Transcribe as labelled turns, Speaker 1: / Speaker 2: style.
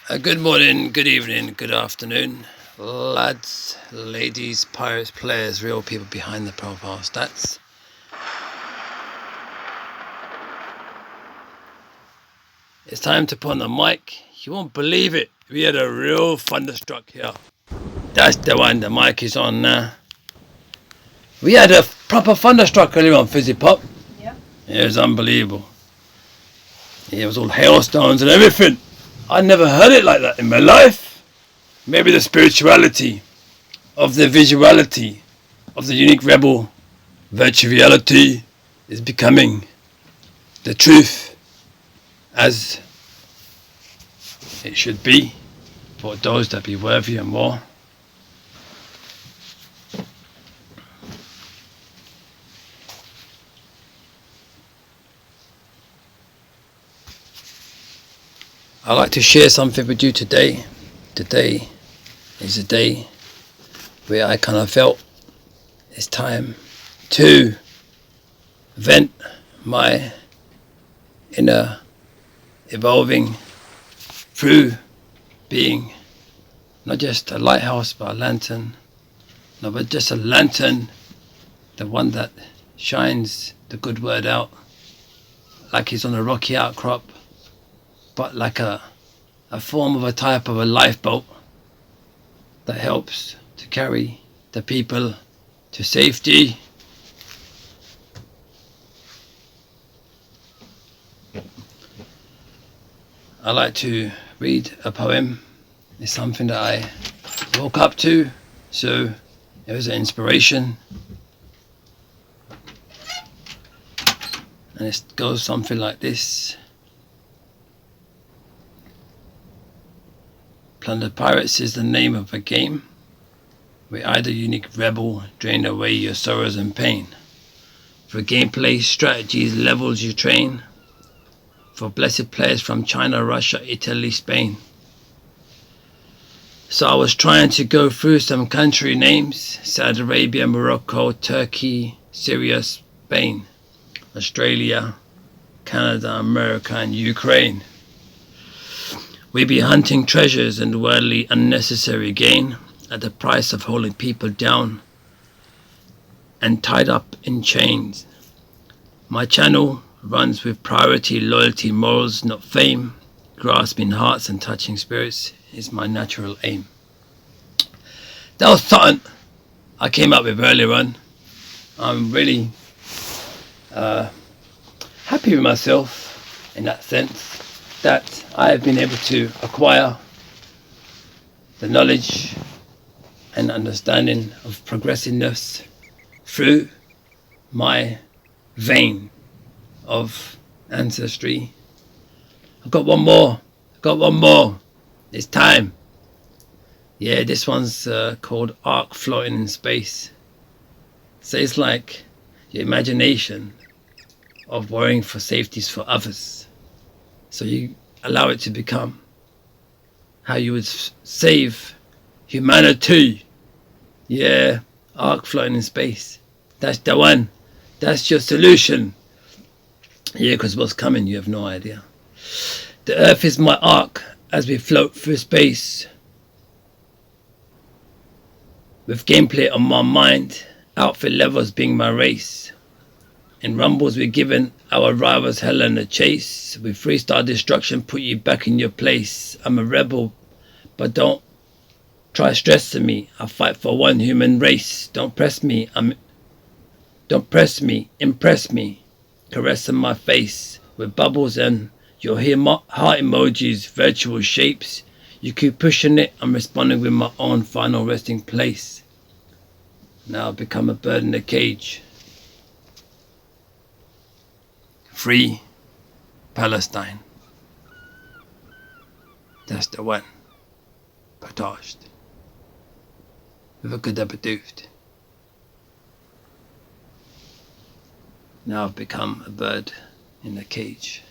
Speaker 1: Good morning, good evening, good afternoon, lads, ladies, pirates, players, real people behind the profile stats. It's time to put on the mic. You won't believe it. We had a real thunderstruck here. That's the one. The mic is on now. We had a proper thunderstruck earlier on, Fizzy Pop.
Speaker 2: Yeah.
Speaker 1: It was unbelievable. It was all hailstones and everything. I never heard it like that in my life. Maybe the spirituality of the visuality of the unique rebel virtual reality is becoming the truth as it should be for those that be worthy and more. I'd like to share something with you today. Today is a day where I kind of felt it's time to vent my inner evolving through being not just a lighthouse but a lantern. No, but just a lantern, the one that shines the good word out like it's on a rocky outcrop, but like a form of a type of a lifeboat that helps to carry the people to safety. I like to read a poem. It's something that I woke up to, so it was an inspiration. And it goes something like this. Plundered Pirates is the name of a game where either unique rebel drain away your sorrows and pain. For gameplay, strategies, levels you train. For blessed players from China, Russia, Italy, Spain. So I was trying to go through some country names: Saudi Arabia, Morocco, Turkey, Syria, Spain, Australia, Canada, America, and Ukraine. We be hunting treasures and worldly unnecessary gain at the price of holding people down and tied up in chains. My channel runs with priority, loyalty, morals, not fame. Grasping hearts and touching spirits is my natural aim. That was something I came up with earlier on. I'm really happy with myself in that sense, that I have been able to acquire the knowledge and understanding of progressiveness through my vein of ancestry. I've got one more. It's time. Yeah, this one's called Ark Floating in Space. So it's like your imagination of worrying for safeties for others. So you allow it to become how you would save humanity. Yeah, Ark Floating in Space. That's the one. That's your solution. Yeah, because what's coming, you have no idea. The Earth is my ark as we float through space. With gameplay on my mind, outfit levels being my race. In rumbles we're giving our rivals hell and a chase. With freestyle destruction put you back in your place. I'm a rebel, but don't try stressing me. I fight for one human race. Don't press me, impress me. Caressing my face with bubbles and you'll hear heart emojis, virtual shapes. You keep pushing it, I'm responding with my own final resting place. Now I've become a bird in a cage. Free Palestine. That's the one. Partaged. With a good appetit. Now I've become a bird in a cage.